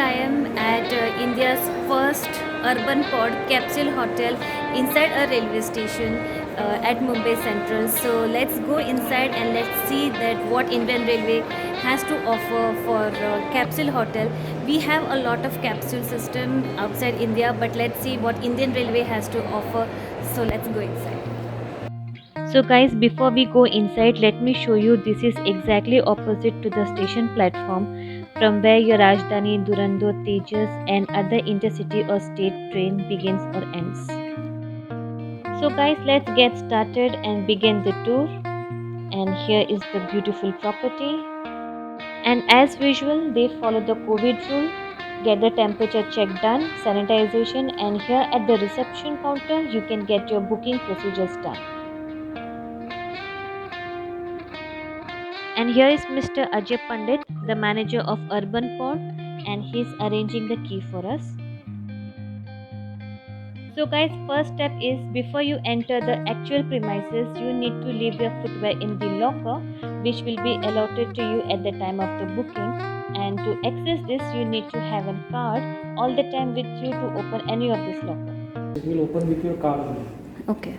I am at India's first urban pod capsule hotel inside a railway station at Mumbai Central. So let's go inside and let's see that what Indian Railway has to offer for capsule hotel. We have a lot of capsule system outside India, but let's see what Indian Railway has to offer. So let's go inside. So guys, before we go inside, let me show you this is exactly opposite to the station platform from where your Rajdhani, Durando, Tejas and other intercity or state train begins or ends. So guys, let's get started and begin the tour. And here is the beautiful property. And as usual, they follow the COVID rule. Get the temperature check done, sanitization, and here at the reception counter, you can get your booking procedures done. And here is Mr. Ajay Pandit, the manager of Urban Pod, and he's arranging the key for us. So guys, first step is before you enter the actual premises, you need to leave your footwear in the locker, which will be allotted to you at the time of the booking. And to access this, you need to have a card all the time with you to open any of this locker. It will open with your card only. Okay.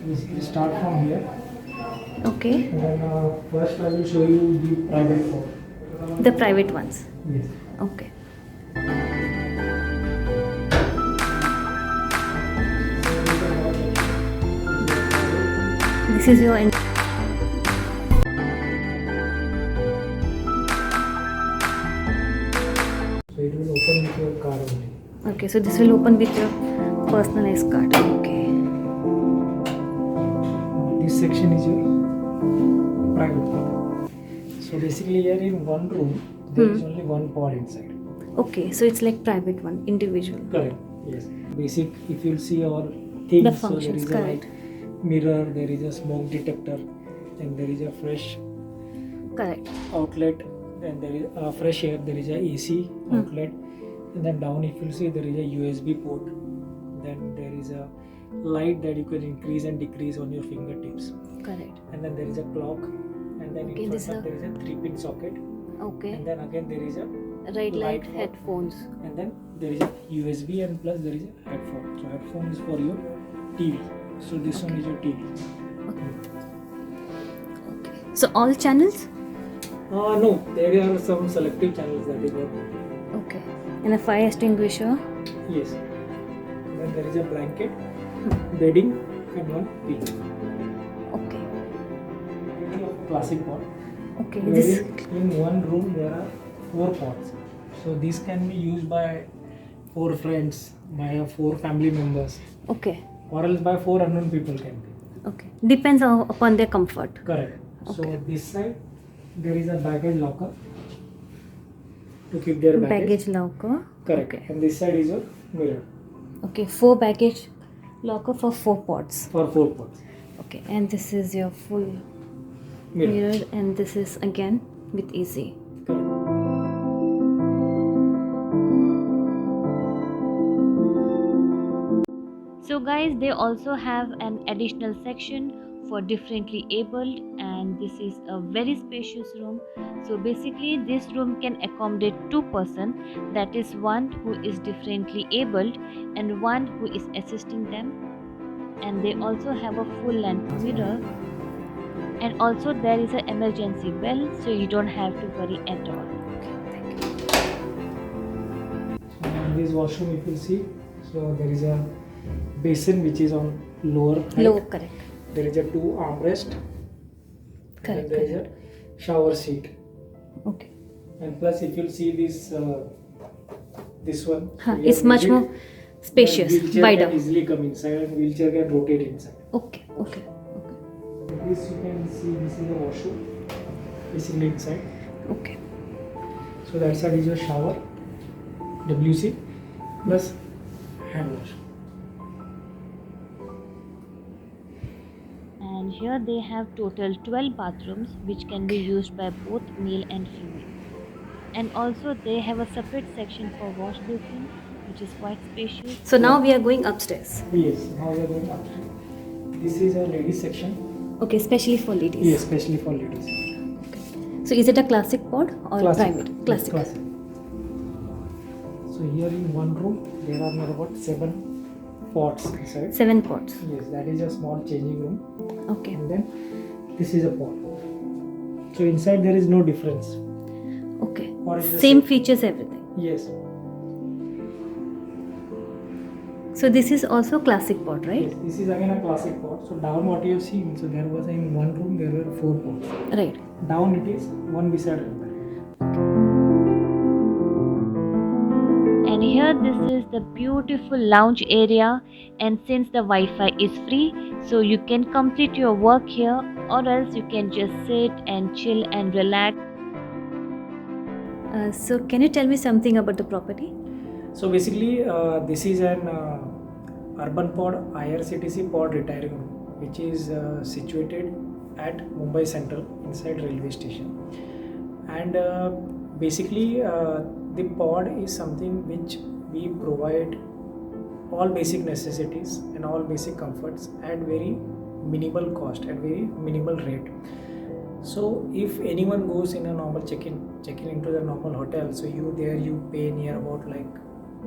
We start from here. Okay. And then first I will show you the private port. The private ones. Yes. Okay. This is your So it will open with your card only. okay, so this will open with your personalized card. Okay. This section is your private port. So basically here in one room there is only one pod inside. Okay, so it's like private one, individual. Correct. Yes. Basic, if you'll see our things, The so there functions, is a correct. light mirror, there is a smoke detector, and there is a fresh Correct. outlet, and there is fresh air, there is a AC outlet, and then down if you see there is a USB port, then there is a light that you can increase and decrease on your fingertips, Correct. and then there is a clock, and then Okay, in this front of there is a 3-pin socket, Okay. and then again there is a Red light light headphones. and then there is a USB and plus there is a headphone. So headphone is for your TV. So this one is your TV. Okay. So all channels? No, there are some selective channels that is what. Okay. And a fire extinguisher. Yes. And then there is a blanket, bedding, and one pillow. Okay. Classic pod. Okay. Wherein This. in one room there are 4 pods. So this can be used by 4 friends, by 4 family members, Okay. or else by 4 unknown people can be. Okay. Depends upon their comfort. Correct. Okay. So this side there is a baggage locker to keep their baggage. locker. Correct. Okay. And this side is your mirror Okay. 4 baggage locker for 4 pods. for 4 pods. Okay. And this is your full Mirror. mirror, and this is again with AC. Correct. So guys, they also have an additional section for differently abled, and this is a very spacious room. So basically this room can accommodate 2 person, that is one who is differently abled and one who is assisting them. And they also have a full length mirror, and also there is an emergency bell, so you don't have to worry at all. So in this washroom if you see, so there is a basin which is on lower height. Low, correct. There is a 2 armrest. Correct, And there is a shower seat. Okay. And plus if you see this this one, It's much more spacious, wheelchair wider. can easily come inside and wheelchair can rotate inside. Okay. This you can see, this is the washroom basically inside. Okay. So that side is your shower, WC plus hand wash. And here they have total 12 bathrooms which can be used by both male and female. And also they have a separate section for wash basin, which is quite spacious. So now we are going upstairs. Yes, now we are going upstairs. This is a ladies section. Okay, especially for ladies. Yes, especially for ladies. So is it a classic pod or Classic. private? Classic. Classic. So here in one room there are near about 7 pots inside. 7 pods. Yes, that is a small changing room, Okay. and then this is a pot. So inside there is no difference. Okay. Or is the Same features, everything. Yes. So this is also classic pod, right? Yes, this is again a classic pot. So down what you have seen, so there was in one room there were 4 pots. Right. Down it is one beside another. And here this is the beautiful lounge area, and since the Wi-Fi is free, so you can complete your work here, or else you can just sit and chill and relax. So can you tell me something about the property? So basically this is an urban pod IRCTC pod retiring room, which is situated at Mumbai Central inside railway station. And basically the pod is something which we provide all basic necessities and all basic comforts at very minimal cost, at very minimal rate. So if anyone goes in a normal check-in into the normal hotel, so you pay near about like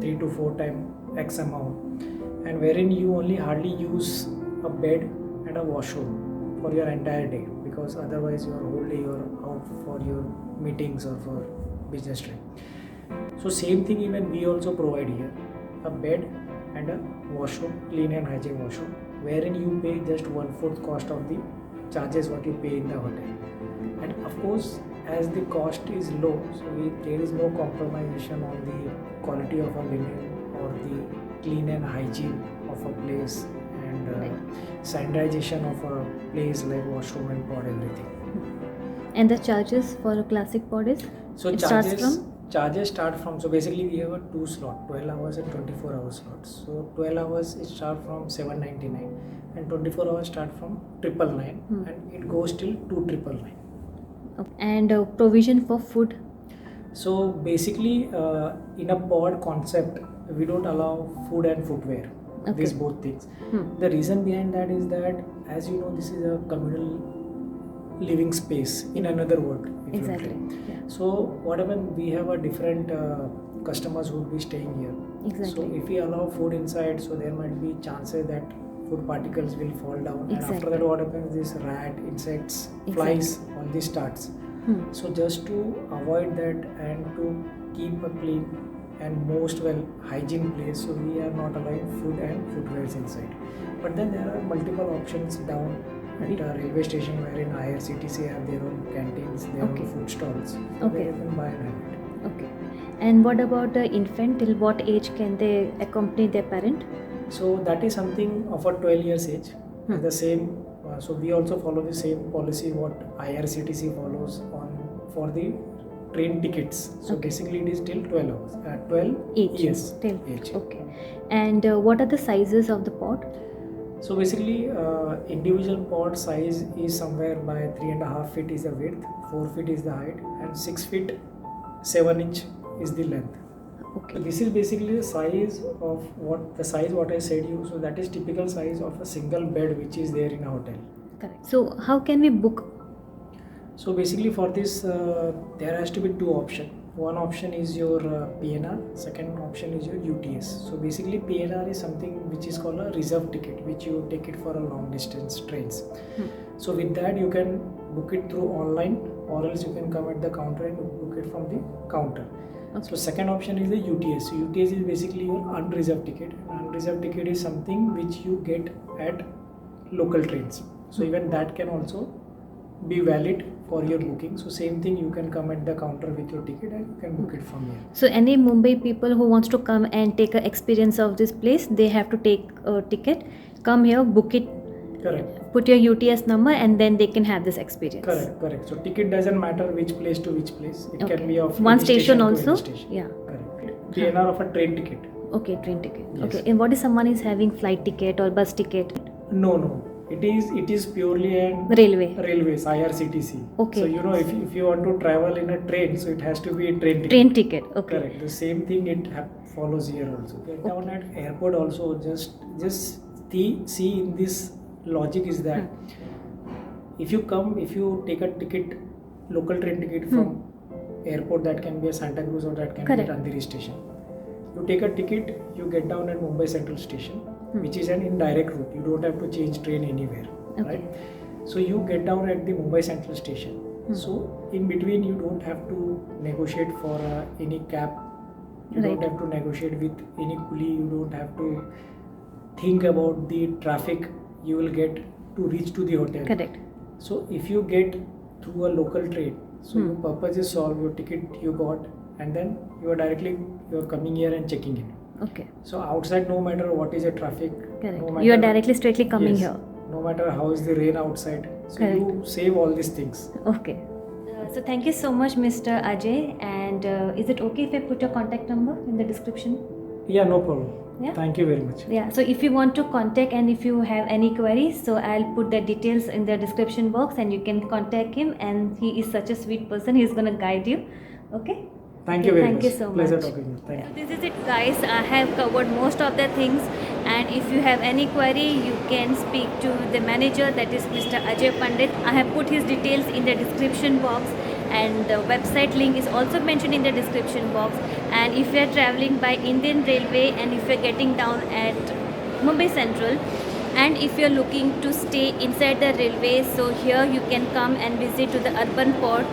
3 to 4 times X amount, and wherein you only hardly use a bed and a washroom for your entire day, because otherwise your whole day you're out for your meetings or for business trip. So same thing even we also provide here, a bed and a washroom, clean and hygiene washroom, wherein you pay just 1/4 cost of the charges what you pay in the hotel. And of course, as the cost is low, so there is no compromisation on the quality of a linen or the clean and hygiene of a place, and sanitization of a place like washroom and pod, everything. And the charges for a classic pod is? So It starts from? charges start from, so basically we have a 2 slot, 12 hours and 24 hour slots. So 12 hours it start from 799 and 24 hours start from 999 and it goes till 2999. Okay. And provision for food? So basically in a pod concept we don't allow food and footwear, these both things. The reason behind that is that, as you know, this is a communal living space, in another word, if Exactly. you say. Yeah. So whatever, we have a different customers who will be staying here. Exactly. So if we allow food inside, so there might be chances that food particles will fall down, and after Exactly. that what happens, this rat, insects, flies, all this starts. So just to avoid that and to keep a clean and most hygiene place, so we are not allowing food and footwears inside. But then there are multiple options down at a railway station, wherein IRCTC have their own canteens, their own food stalls, so Okay. they can buy and have it. Okay. And what about the infant? Till what age can they accompany their parent? So that is something of a 12 years age. The same, so we also follow the same policy what IRCTC follows on for the train tickets. So basically it is till 12 hours, 12 Age. years Till. age. Okay. And what are the sizes of the pod? So basically individual pod size is somewhere by 3.5 feet is the width, 4 feet is the height, and 6 feet 7 inch is the length. Okay. So this is basically the size of what I said you. So that is typical size of a single bed which is there in a hotel. Correct. So how can we book? So basically for this there has to be 2 options. One option is your PNR, second option is your UTS. So basically PNR is something which is called a reserve ticket, which you take it for a long distance trains. So with that you can book it through online, or else you can come at the counter and book it from the counter. So second option is the UTS. So UTS is basically your unreserved ticket. Unreserved ticket is something which you get at local trains. So even that can also be valid for your booking. So same thing, you can come at the counter with your ticket and you can book it from here. So any Mumbai people who wants to come and take an experience of this place, they have to take a ticket, come here, book it, Correct. put your UTS number, and then they can have this experience. Correct. So ticket doesn't matter which place to which place. It Okay. can be of One any station to also? any station. Yeah. Correct. PNR of a train ticket. Okay, train ticket. Yes. Okay. And what if someone is having flight ticket or bus ticket? No. It is purely an Railway. railways, IRCTC. Okay. So if you want to travel in a train, so it has to be a train ticket. Train ticket. Okay. Correct. The same thing follows here also. Down at airport also, just see in this logic is that if you take a ticket, local train ticket from airport, that can be a Santa Cruz or that can Correct. be at Andheri station. You take a ticket, you get down at Mumbai Central Station, which is an indirect route. You don't have to change train anywhere, Okay. right? So you get down at the Mumbai Central Station. So in between, you don't have to negotiate for any cab. You don't Right. have to negotiate with any coolie. You don't have to think about the traffic you will get to reach to the hotel. Correct. So if you get through a local train, so your purpose is solved, your ticket you got, and then you are coming here and checking in. Okay. So outside, no matter what is the traffic, Correct. no You are matter- directly straightly coming Yes, here. no matter how is the rain outside, so Correct. you save all these things. Okay. So thank you so much, Mr. Ajay. And is it okay if I put your contact number in the description? Yeah, no problem. Yeah. Thank you very much. Yeah. So if you want to contact and if you have any queries, so I'll put the details in the description box and you can contact him. And he is such a sweet person. He's gonna guide you. Okay. Thank you very Thank much. you so Pleasure much. talking to you. Thank you. So this is it, guys. I have covered most of the things, and if you have any query, you can speak to the manager, that is Mr. Ajay Pandit. I have put his details in the description box, and the website link is also mentioned in the description box. And if you are traveling by Indian Railway and if you are getting down at Mumbai Central, and if you are looking to stay inside the railway, so here you can come and visit to the urban port.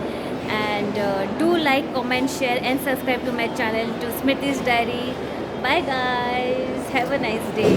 And do like, comment, share and subscribe to my channel, to Smriti's Diary. Bye guys, have a nice day.